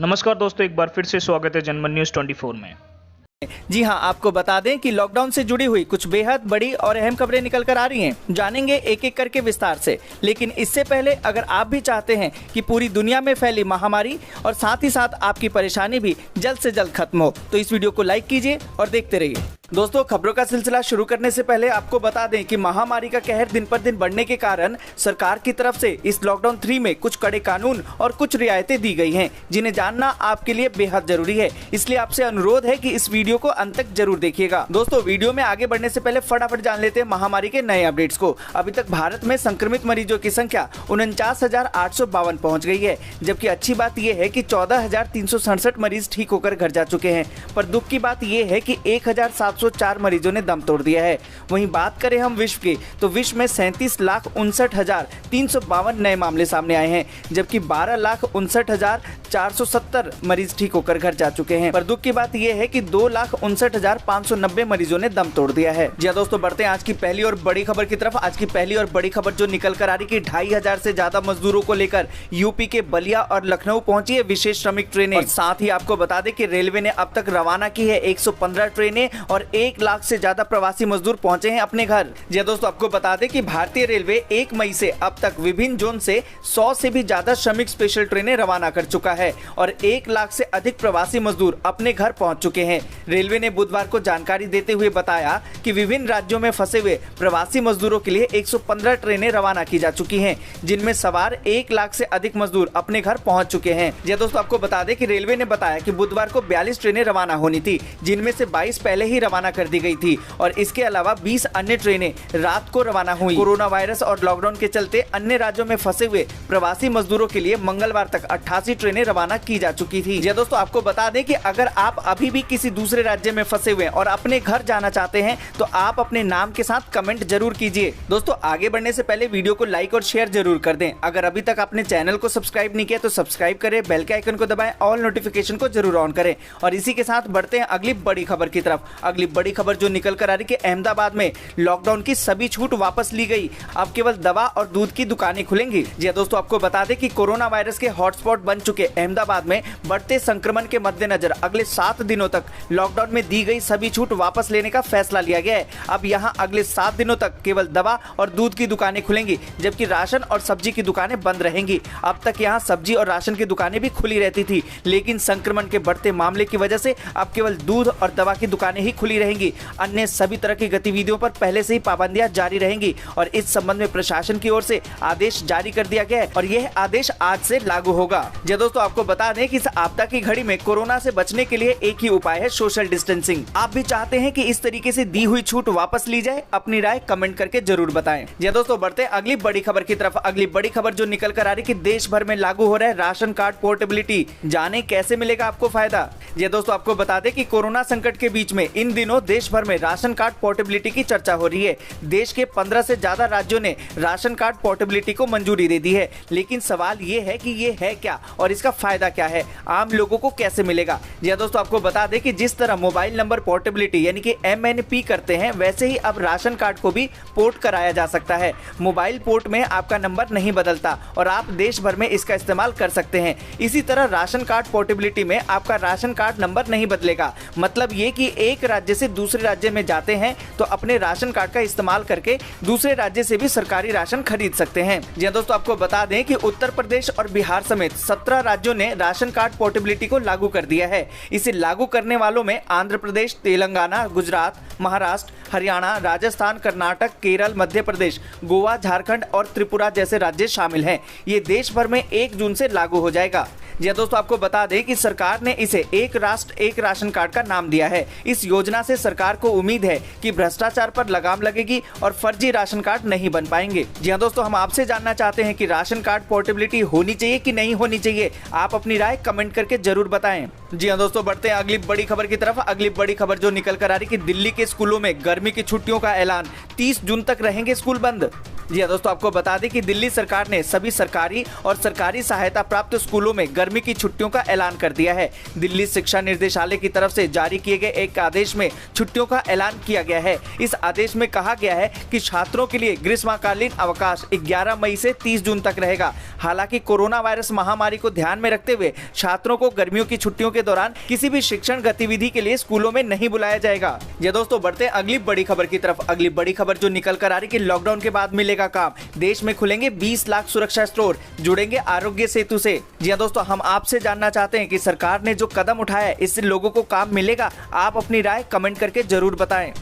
नमस्कार दोस्तों, एक बार फिर से स्वागत है जनमन न्यूज़ 24 में। जी हां, आपको बता दें कि लॉकडाउन से जुड़ी हुई कुछ बेहद बड़ी और अहम खबरें निकल कर आ रही हैं। जानेंगे एक एक करके विस्तार से, लेकिन इससे पहले अगर आप भी चाहते हैं कि पूरी दुनिया में फैली महामारी और साथ ही साथ आपकी परेशानी भी जल्द से जल्द खत्म हो, तो इस वीडियो को लाइक कीजिए और देखते रहिए। दोस्तों, खबरों का सिलसिला शुरू करने से पहले आपको बता दें कि महामारी का कहर दिन पर दिन बढ़ने के कारण सरकार की तरफ से इस लॉकडाउन 3 में कुछ कड़े कानून और कुछ रियायतें दी गई हैं, जिन्हें जानना आपके लिए बेहद जरूरी है। इसलिए आपसे अनुरोध है कि इस वीडियो को अंत तक जरूर देखिएगा। दोस्तों, वीडियो में आगे बढ़ने से पहले फटाफट जान लेते हैं महामारी के नए अपडेट्स को। अभी तक भारत में संक्रमित मरीजों की संख्या 49,852 पहुँच गई है, जबकि अच्छी बात यह है कि 14,367 मरीज ठीक होकर घर जा चुके हैं। पर दुख की बात यह है कि 1,704 मरीजों ने दम तोड़ दिया है। वहीं बात करें हम विश्व की, तो विश्व में 37,59,352 नए मामले सामने आए हैं, जबकि 12,59,470 मरीज ठीक होकर घर जा चुके हैं। पर दुख की बात यह है कि 2,59,590 मरीजों ने दम तोड़ दिया है। जी दोस्तों, बढ़ते हैं आज की पहली और बड़ी खबर की तरफ। आज की पहली और बड़ी खबर जो निकल कर आ रही कि 2,500 से ज्यादा मजदूरों को लेकर यूपी के बलिया और लखनऊ पहुंची है विशेष श्रमिक ट्रेनें। और साथ ही आपको बता दें कि रेलवे ने अब तक रवाना की है 115 ट्रेनें और 1 लाख से ज्यादा प्रवासी मजदूर पहुंचे हैं अपने घर। जी दोस्तों, आपको बता दें कि भारतीय रेलवे 1 मई से अब तक विभिन्न जोन से 100 से भी ज्यादा श्रमिक स्पेशल ट्रेनें रवाना कर चुका है और 1 लाख से अधिक प्रवासी मजदूर अपने घर पहुंच चुके हैं। रेलवे ने बुधवार को जानकारी देते हुए बताया कि विभिन्न राज्यों में फंसे हुए प्रवासी मजदूरों के लिए 115 ट्रेनें रवाना की जा चुकी हैं, जिनमें सवार 1 लाख से अधिक मजदूर अपने घर पहुंच चुके हैं। जी दोस्तों, आपको बता दें कि रेलवे ने बताया कि बुधवार को 42 ट्रेनें रवाना होनी थी, जिनमें से 22 पहले ही रवाना कर दी गई थी और इसके अलावा 20 अन्य ट्रेनें रात को रवाना हुई। कोरोना वायरस और लॉकडाउन के चलते अन्य राज्यों में फंसे हुए प्रवासी मजदूरों के लिए मंगलवार तक 88 ट्रेनें रवाना की जा चुकी थी। जी दोस्तों, आपको बता दें कि अगर आप अभी भी किसी दूसरे राज्य में फंसे हुए और अपने घर जाना चाहते हैं तो आप अपने नाम के साथ कमेंट जरूर कीजिए। दोस्तों, आगे बढ़ने से पहले वीडियो को लाइक और शेयर जरूर कर दें। अगर अभी तक आपने चैनल को सब्सक्राइब नहीं किया तो सब्सक्राइब करें, बेल के आइकन को दबाएं, ऑल नोटिफिकेशन को जरूर ऑन करें। और इसी के साथ बढ़ते हैं अगली बड़ी खबर की तरफ। अगली बड़ी खबर जो निकल कर आ रही कि अहमदाबाद में लॉकडाउन की सभी छूट वापस ली गई। अब केवल दवा और दूध की दुकानें खुलेंगी। जी दोस्तों, आपको बता दें कि कोरोना वायरस के हॉटस्पॉट बन चुके अहमदाबाद में बढ़ते संक्रमण के मद्देनजर अगले 7 दिनों तक लॉकडाउन में दी गई सभी छूट वापस लेने का फैसला लिया गया है। अब यहां अगले 7 दिनों तक केवल दवा और दूध की दुकानें खुलेंगी, जबकि राशन और सब्जी की दुकानें बंद रहेंगी। अब तक यहां सब्जी और राशन की दुकानें भी खुली रहती थी, लेकिन संक्रमण के बढ़ते मामले की वजह से अब केवल दूध और दवा की दुकानें ही खुली रहेंगी। अन्य सभी तरह की गतिविधियों पर पहले से ही पाबंदियां जारी रहेंगी और इस संबंध में प्रशासन की ओर से आदेश जारी कर दिया गया है और यह आदेश आज से लागू होगा। जी दोस्तों, आपको बता दें कि इस आपदा की घड़ी में कोरोना से बचने के लिए एक ही उपाय है, सोशल डिस्टेंसिंग। आप भी चाहते हैं कि इस तरीके से दी हुई छूट वापस ली जाए? अपनी राय कमेंट करके जरूर बताएं। जी दोस्तों, बढ़ते हैं अगली बड़ी खबर की तरफ। अगली बड़ी खबर जो निकल कर आ रही कि देश भर में लागू हो रहा है राशन कार्ड पोर्टेबिलिटी। जाने कैसे मिलेगा आपको फायदा। जी दोस्तों, आपको बता दें कि कोरोना संकट के बीच में इन दिनों देश भर में राशन कार्ड पोर्टेबिलिटी की चर्चा हो रही है। देश के 15 से ज्यादा राज्यों ने राशन कार्ड पोर्टेबिलिटी को मंजूरी दे दी है, लेकिन सवाल ये है कि ये है क्या और इसका फायदा क्या है, आम लोगों को कैसे मिलेगा। जी दोस्तों, आपको बता दें कि जिस तरह मोबाइल नंबर पोर्टेबिलिटी यानी कि MNP करते हैं, वैसे ही अब राशन कार्ड को भी पोर्ट कराया जा सकता है। मोबाइल पोर्ट में आपका नंबर नहीं बदलता और आप देश भर में इसका इस्तेमाल कर सकते हैं। इसी तरह राशन कार्ड पोर्टेबिलिटी में आपका राशन कार्ड नंबर नहीं बदलेगा। मतलब ये कि एक राज्य से दूसरे राज्य में जाते हैं तो अपने राशन कार्ड का इस्तेमाल करके दूसरे राज्य से भी सरकारी राशन खरीद सकते हैं। जी दोस्तों, आपको बता दें कि उत्तर प्रदेश और बिहार समेत 17 राज्यों ने राशन कार्ड पोर्टेबिलिटी को लागू कर दिया है। इसे लागू करने वालों में आंध्र प्रदेश, तेलंगाना, गुजरात, महाराष्ट्र, हरियाणा, राजस्थान, कर्नाटक, केरल, मध्य प्रदेश, गोवा, झारखंड और त्रिपुरा जैसे राज्य शामिल हैं। ये देश भर में 1 जून से लागू हो जाएगा। जी दोस्तों, आपको बता दें कि सरकार ने इसे एक राष्ट्र एक राशन कार्ड का नाम दिया है। इस योजना से सरकार को उम्मीद है कि भ्रष्टाचार पर लगाम लगेगी और फर्जी राशन कार्ड नहीं बन पाएंगे। जी हाँ दोस्तों, हम आपसे जानना चाहते हैं कि राशन कार्ड पोर्टेबिलिटी होनी चाहिए कि नहीं होनी चाहिए। आप अपनी राय कमेंट करके जरूर बताएं। जी हाँ दोस्तों, बढ़ते हैं अगली बड़ी खबर की तरफ। अगली बड़ी खबर जो निकल कर आ रही कि दिल्ली के स्कूलों में गर्मी की छुट्टियों का ऐलान, 30 जून तक रहेंगे स्कूल बंद। जी हाँ दोस्तों, आपको बता दें कि दिल्ली सरकार ने सभी सरकारी और सरकारी सहायता प्राप्त स्कूलों में गर्मी की छुट्टियों का ऐलान कर दिया है। दिल्ली शिक्षा निर्देशालय की तरफ से जारी किए गए एक आदेश में छुट्टियों का ऐलान किया गया है। इस आदेश में कहा गया है कि छात्रों के लिए ग्रीष्मकालीन अवकाश 11 मई से 30 जून तक रहेगा। हालांकि कोरोना वायरस महामारी को ध्यान में रखते हुए छात्रों को गर्मियों की छुट्टियों के दौरान किसी भी शिक्षण गतिविधि के लिए स्कूलों में नहीं बुलाया जाएगा। ये दोस्तों बढ़ते अगली बड़ी खबर की तरफ। अगली बड़ी खबर जो निकल कर आ रही कि लॉकडाउन के बाद मिलेगा काम, देश में खुलेंगे 20 लाख सुरक्षा स्टोर, जुड़ेंगे आरोग्य सेतु से। जी हाँ दोस्तों, हम आपसे जानना चाहते हैं कि सरकार ने जो कदम उठाया है इससे लोगों को काम मिलेगा? आप अपनी राय कमेंट करके जरूर बताएं।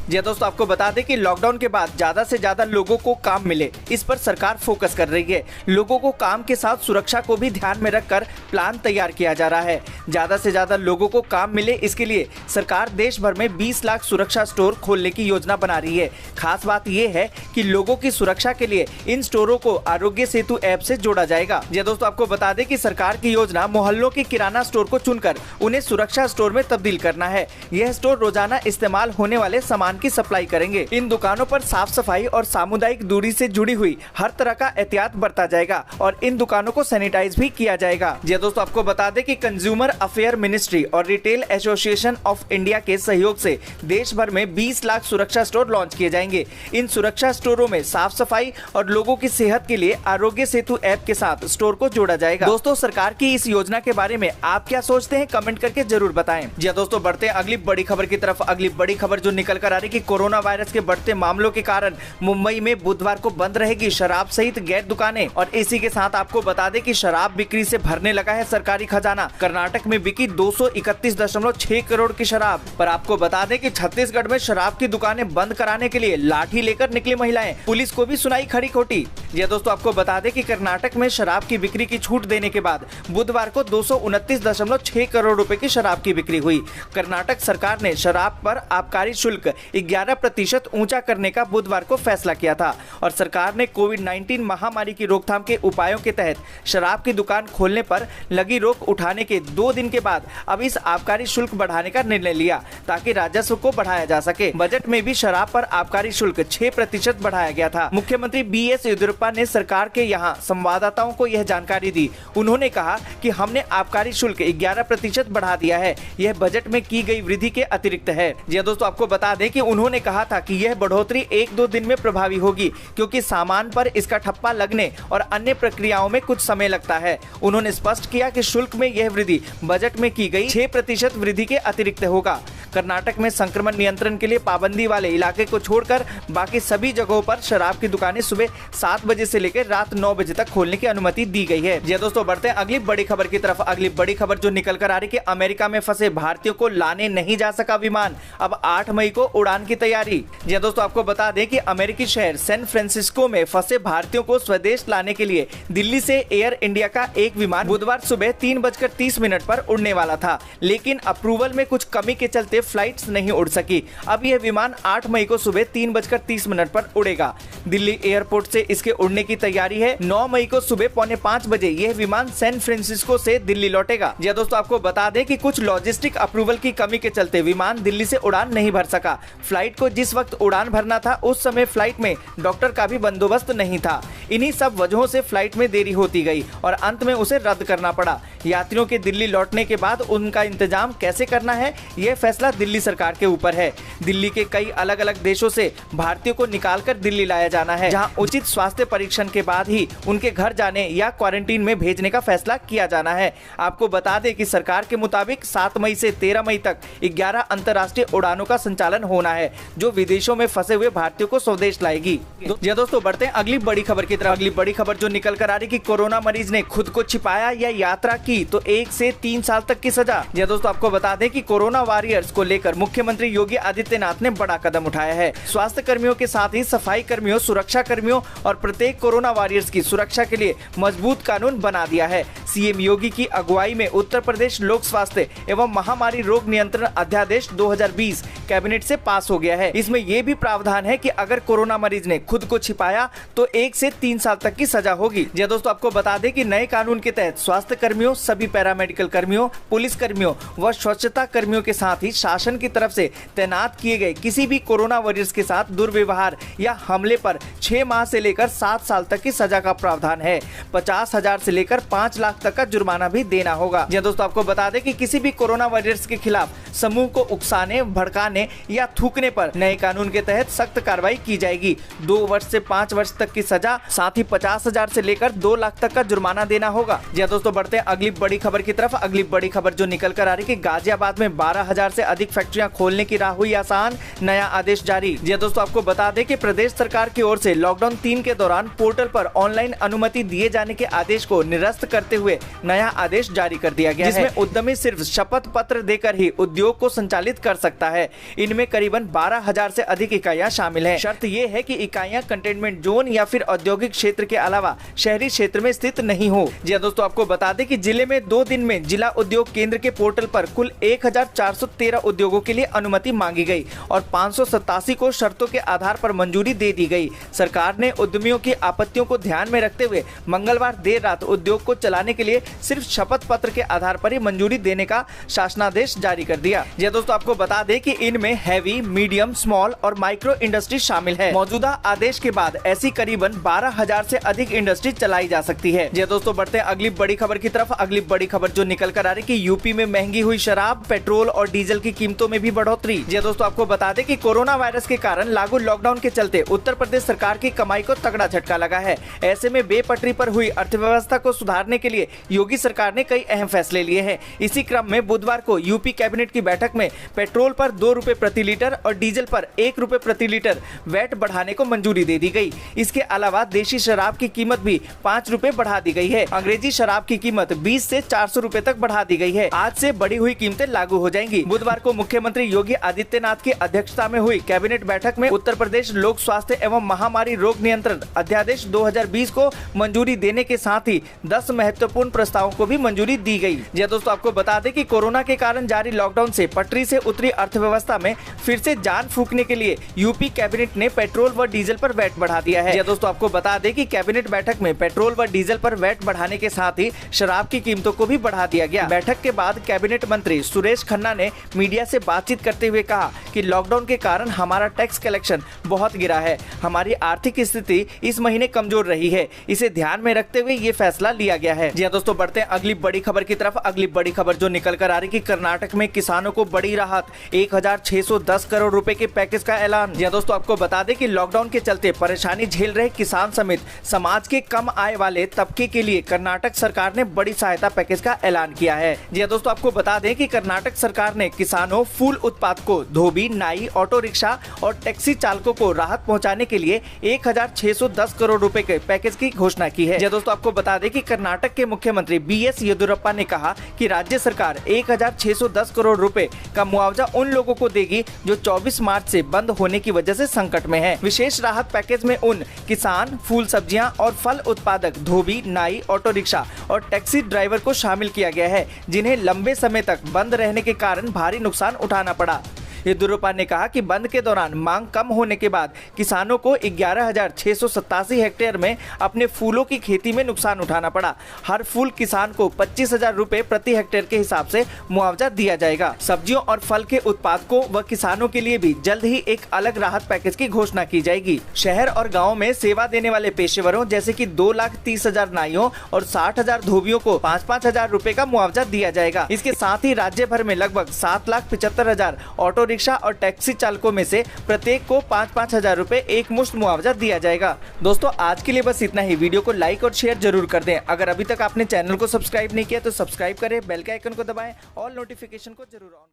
जी दोस्तों, आपको बता दें कि लॉकडाउन के बाद ज्यादा से ज्यादा लोगों को काम मिले, इस पर सरकार फोकस कर रही है। लोगों को काम के साथ सुरक्षा को भी ध्यान में रखकर प्लान तैयार किया जा रहा है। ज्यादा से ज्यादा लोगों को काम मिले, इसके लिए सरकार देश भर में 20 लाख सुरक्षा स्टोर खोलने की योजना बना रही है। खास बात यह है कि लोगों की सुरक्षा के लिए इन स्टोरों को आरोग्य सेतु ऐप से जोड़ा जाएगा। जी दोस्तों, आपको बता दें कि सरकार की योजना मोहल्लों के किराना स्टोर को चुनकर उन्हें सुरक्षा स्टोर में तब्दील करना है। यह स्टोर रोजाना इस्तेमाल होने वाले सामान की सप्लाई करेंगे। इन दुकानों पर साफ सफाई और सामुदायिक दूरी से जुड़ी हुई हर तरह का एहतियात बरता जाएगा और इन दुकानों को सैनिटाइज भी किया जाएगा। जी दोस्तों, आपको बता दें कि कंज्यूमर अफेयर मिनिस्ट्री और रिटेल एसोसिएशन ऑफ इंडिया के सहयोग से देश भर में 20 लाख सुरक्षा स्टोर लॉन्च किए जाएंगे। इन सुरक्षा स्टोरों में साफ सफाई और लोगों की सेहत के लिए आरोग्य सेतु ऐप के साथ स्टोर को जोड़ा जाएगा। दोस्तों, सरकार की इस योजना के बारे में आप क्या सोचते हैं? कमेंट करके जरूर बताएं। जी दोस्तों, बढ़ते हैं अगली बड़ी खबर की तरफ। अगली बड़ी खबर जो निकल कर आ रही कि कोरोना वायरस के बढ़ते मामलों के कारण मुंबई में बुधवार को बंद रहेगी शराब सहित गैर दुकानें। और इसी के साथ आपको बता दें कि शराब बिक्री से भरने लगा है सरकारी खजाना। कर्नाटक में बिकी 231.6 करोड़ की शराब। पर आपको बता दें कि छत्तीसगढ़ में शराब की दुकानें बंद कराने के लिए लाठी लेकर निकली महिलाएं, पुलिस को भी सुनाई खरी खोटी। ये दोस्तों, आपको बता दें कि कर्नाटक में शराब की बिक्री की छूट देने के बाद बुधवार को 229.6 करोड़ रुपए की शराब की बिक्री हुई। कर्नाटक सरकार ने शराब पर आबकारी शुल्क 11% ऊंचा करने का बुधवार को फैसला किया था और सरकार ने कोविड-19 महामारी की रोकथाम के उपायों के तहत शराब की दुकान खोलने पर लगी रोक उठाने के 2 दिन के बाद अब इस आबकारी शुल्क बढ़ाने का निर्णय लिया ताकि राजस्व को बढ़ाया जा सके। बजट में भी शराब पर आबकारी शुल्क 6% बढ़ाया गया था। मुख्यमंत्री BS येदियुरप्पा ने सरकार के यहाँ संवाददाताओं को यह जानकारी दी। उन्होंने कहा कि हमने आबकारी शुल्क 11% बढ़ा दिया है, यह बजट में की गई वृद्धि के अतिरिक्त है। जी दोस्तों, आपको बता दें कि उन्होंने कहा था कि यह बढ़ोतरी 1-2 दिन में प्रभावी होगी क्योंकि सामान पर इसका ठप्पा लगने और अन्य प्रक्रियाओं में कुछ समय लगता है। उन्होंने स्पष्ट किया कि शुल्क में यह वृद्धि बजट में की गई 6% वृद्धि के अतिरिक्त होगा। कर्नाटक में संक्रमण नियंत्रण के लिए पाबंदी वाले इलाके को छोड़कर बाकी सभी जगहों पर शराब की दुकानें सुबह 7 बजे से लेकर रात 9 बजे तक खोलने की अनुमति दी गई है। जी दोस्तों, बढ़ते हैं अगली बड़ी खबर की तरफ। अगली बड़ी खबर जो निकल कर आ रही कि अमेरिका में फंसे भारतीयों को लाने नहीं जा सका विमान, अब 8 मई को उड़ान की तैयारी। जी दोस्तों, आपको बता दें कि अमेरिकी शहर सैन फ्रांसिस्को में फंसे भारतीयों को स्वदेश लाने के लिए दिल्ली से एयर इंडिया का एक विमान बुधवार सुबह 3:30 पर उड़ने वाला था, लेकिन अप्रूवल में कुछ कमी के चलते फ्लाइट्स नहीं उड़ सकी। अब यह विमान 8 मई को सुबह 3:30 पर उड़ेगा। दिल्ली एयरपोर्ट से इसके उड़ने की तैयारी है। 9 मई को सुबह 4:45 बजे यह विमान सैन फ्रांसिस्को से दिल्ली लौटेगा। जी दोस्तों, आपको बता दें कि कुछ लॉजिस्टिक अप्रूवल की कमी के चलते विमान दिल्ली से उड़ान नहीं भर सका। फ्लाइट को जिस वक्त उड़ान भरना था उस समय फ्लाइट में डॉक्टर का भी बंदोबस्त नहीं था। इन्हीं सब वजहों से फ्लाइट में देरी होती गई और अंत में उसे रद्द करना पड़ा। यात्रियों के दिल्ली लौटने के बाद उनका इंतजाम कैसे करना है, यह फैसला दिल्ली सरकार के ऊपर है। दिल्ली के कई अलग अलग देशों से भारतीयों को निकालकर दिल्ली लाया जाना है, जहां उचित स्वास्थ्य परीक्षण के बाद ही उनके घर जाने या क्वारंटीन में भेजने का फैसला किया जाना है। आपको बता दें कि सरकार के मुताबिक 7 मई से 13 मई तक 11 अंतर्राष्ट्रीय उड़ानों का संचालन होना है, जो विदेशों में फंसे हुए भारतीयों को स्वदेश लाएगी। जी दोस्तों, बढ़ते हैं अगली बड़ी खबर की तरफ। अगली बड़ी खबर जो निकल कर आ रही कि कोरोना मरीज ने खुद को छिपाया या यात्रा की तो 1 से 3 साल तक की सजा। जी दोस्तों, आपको बता दें कि कोरोना वॉरियर्स को लेकर मुख्यमंत्री योगी आदित्यनाथ ने बड़ा कदम उठाया है। स्वास्थ्य कर्मियों के साथ ही सफाई कर्मियों, सुरक्षा कर्मियों और प्रत्येक कोरोना वॉरियर्स की सुरक्षा के लिए मजबूत कानून बना दिया है। सीएम योगी की अगुवाई में उत्तर प्रदेश लोक स्वास्थ्य एवं महामारी रोग नियंत्रण अध्यादेश 2020 कैबिनेट से पास हो गया है। इसमें यह भी प्रावधान है कि अगर कोरोना मरीज ने खुद को छिपाया तो 1 से 3 साल तक की सजा होगी। जी दोस्तों, आपको बता दें कि नए कानून के तहत स्वास्थ्य कर्मियों, सभी पैरामेडिकल कर्मियों, पुलिस कर्मियों व स्वच्छता कर्मियों के साथ ही प्रशासन की तरफ से तैनात किए गए किसी भी कोरोना वॉरियर्स के साथ दुर्व्यवहार या हमले पर 6 माह से लेकर 7 साल तक की सजा का प्रावधान है। 50,000 से लेकर 5 लाख तक का जुर्माना भी देना होगा। जी दोस्तों, आपको बता दें कि किसी भी कोरोना वॉरियर्स के खिलाफ समूह को उकसाने, भड़काने या थूकने पर नए कानून के तहत सख्त कार्रवाई की जाएगी। 2 वर्ष से 5 वर्ष तक की सजा, साथ ही 50,000 से लेकर 2 लाख तक का जुर्माना देना होगा। जी दोस्तों, बढ़ते हैं अगली बड़ी खबर की तरफ। अगली बड़ी खबर जो निकल कर आ रही है कि गाजियाबाद में 12,000 से अधिक फैक्ट्रियां खोलने की राह हुई आसान, नया आदेश जारी। जी दोस्तों, आपको बता दें कि प्रदेश सरकार की ओर से लॉकडाउन 3 के दौरान पोर्टल पर ऑनलाइन अनुमति दिए जाने के आदेश को निरस्त करते हुए नया आदेश जारी कर दिया गया है, जिसमें उद्यमी सिर्फ शपथ पत्र देकर ही उद्योग को संचालित कर सकता है। इनमें करीबन 12,000 से अधिक इकाइयां शामिल हैं। शर्त ये है कि इकाइयां कंटेनमेंट जोन या फिर औद्योगिक क्षेत्र के अलावा शहरी क्षेत्र में स्थित नहीं हो। जी दोस्तों, आपको बता दें कि जिले में 2 दिन में जिला उद्योग केंद्र के पोर्टल पर कुल 1413 उद्योगों के लिए अनुमति मांगी गई और 587 को शर्तों के आधार पर मंजूरी दे दी गई। सरकार ने उद्यमियों की आपत्तियों को ध्यान में रखते हुए मंगलवार देर रात उद्योग को चलाने के लिए सिर्फ शपथ पत्र के आधार पर ही मंजूरी देने का शासनादेश जारी कर दिया। जी दोस्तों, आपको बता दें कि इनमें हैवी, मीडियम, स्मॉल और माइक्रो इंडस्ट्री शामिल है। मौजूदा आदेश के बाद ऐसी करीबन 12,000 से अधिक इंडस्ट्री चलाई जा सकती है। जी दोस्तों, बढ़ते हैं अगली बड़ी खबर की तरफ। अगली बड़ी खबर जो निकल कर आ रही कि यूपी में महंगी हुई शराब, पेट्रोल और डीजल की कीमतों में भी बढ़ोतरी। जी दोस्तों, आपको बता दें कि कोरोना वायरस के कारण लागू लॉकडाउन के चलते उत्तर प्रदेश सरकार की कमाई को तगड़ा झटका लगा है। ऐसे में बेपटरी पर हुई अर्थव्यवस्था को सुधारने के लिए योगी सरकार ने कई अहम फैसले लिए हैं। इसी क्रम में बुधवार को यूपी कैबिनेट की बैठक में पेट्रोल पर 2 रुपए प्रति लीटर और डीजल पर 1 रुपए प्रति लीटर वैट बढ़ाने को मंजूरी दे दी गई। इसके अलावा देशी शराब की कीमत भी 5 रुपए बढ़ा दी गई है। अंग्रेजी शराब की कीमत 20 से 400 रुपए तक बढ़ा दी गई है। आज से बढ़ी हुई कीमतें लागू हो जाएंगी। बुधवार को मुख्यमंत्री योगी आदित्यनाथ की अध्यक्षता में हुई कैबिनेट बैठक में उत्तर प्रदेश लोक स्वास्थ्य एवं महामारी रोग नियंत्रण अध्यादेश 2020 को मंजूरी देने के साथ ही 10 महत्वपूर्ण प्रस्तावों को भी मंजूरी दी गई। जी दोस्तों, आपको बता दें कि कोरोना के कारण जारी लॉकडाउन से पटरी से उतरी अर्थव्यवस्था में फिर से जान फूंकने के लिए यूपी कैबिनेट ने पेट्रोल व डीजल पर वैट बढ़ा दिया है। जी दोस्तों, आपको बता दें कि कैबिनेट बैठक में पेट्रोल व डीजल पर वैट बढ़ाने के साथ ही शराब की कीमतों को भी बढ़ा दिया गया। बैठक के बाद कैबिनेट मंत्री सुरेश खन्ना ने मीडिया से बातचीत करते हुए कहा कि लॉकडाउन के कारण हमारा टैक्स कलेक्शन बहुत गिरा है। हमारी आर्थिक स्थिति इस महीने कमजोर रही है। इसे ध्यान में रखते हुए ये फैसला लिया गया है। जी दोस्तों, बढ़ते हैं अगली बड़ी खबर की तरफ। अगली बड़ी खबर जो निकल कर आ रही कि कर्नाटक में किसानों को बड़ी राहत, 1,610 करोड़ रुपए के पैकेज का ऐलान। जी दोस्तों, आपको बता दें कि लॉकडाउन के चलते परेशानी झेल रहे किसान समेत समाज के कम आय वाले तबके के लिए कर्नाटक सरकार ने बड़ी सहायता पैकेज का ऐलान किया है। जी दोस्तों, आपको बता दें कि कर्नाटक सरकार ने किसानों, फूल उत्पादकों, धोबी, नाई, ऑटो रिक्शा और टैक्सी चालकों को राहत पहुंचाने के लिए 1,610 करोड़ रुपए के पैकेज की घोषणा की है। जी दोस्तों, आपको बता दें कि कर्नाटक के मुख्यमंत्री BS येदियुरप्पा ने कहा कि राज्य सरकार 1,610 करोड़ रुपए का मुआवजा उन लोगों को देगी जो 24 मार्च से बंद होने की वजह से संकट में हैं। विशेष राहत पैकेज में उन किसान, फूल सब्जियां और फल उत्पादक, धोबी, नाई, ऑटो रिक्शा और टैक्सी ड्राइवर को शामिल किया गया है, जिन्हें लंबे समय तक बंद रहने के कारण भारी नुकसान उठाना पड़ा। येदियुरप्पा ने कहा कि बंद के दौरान मांग कम होने के बाद किसानों को 11,687 हेक्टेयर में अपने फूलों की खेती में नुकसान उठाना पड़ा। हर फूल किसान को 25,000 रुपए प्रति हेक्टेयर के हिसाब से मुआवजा दिया जाएगा। सब्जियों और फल के उत्पादकों व किसानों के लिए भी जल्द ही एक अलग राहत पैकेज की घोषणा की जाएगी। शहर और गाँव में सेवा देने वाले पेशेवरों जैसे की 2,30,000 नाइयों और 60,000 धोबियों को 5,000 रुपए का मुआवजा दिया जाएगा। इसके साथ ही राज्य भर में लगभग 7,75,000 ऑटो रिक्शा और टैक्सी चालकों में से प्रत्येक को 5,000 रुपए एक मुश्त मुआवजा दिया जाएगा। दोस्तों, आज के लिए बस इतना ही। वीडियो को लाइक और शेयर जरूर कर दें। अगर अभी तक आपने चैनल को सब्सक्राइब नहीं किया तो सब्सक्राइब करें, बेल के आइकन को दबाएं और नोटिफिकेशन को जरूर ऑन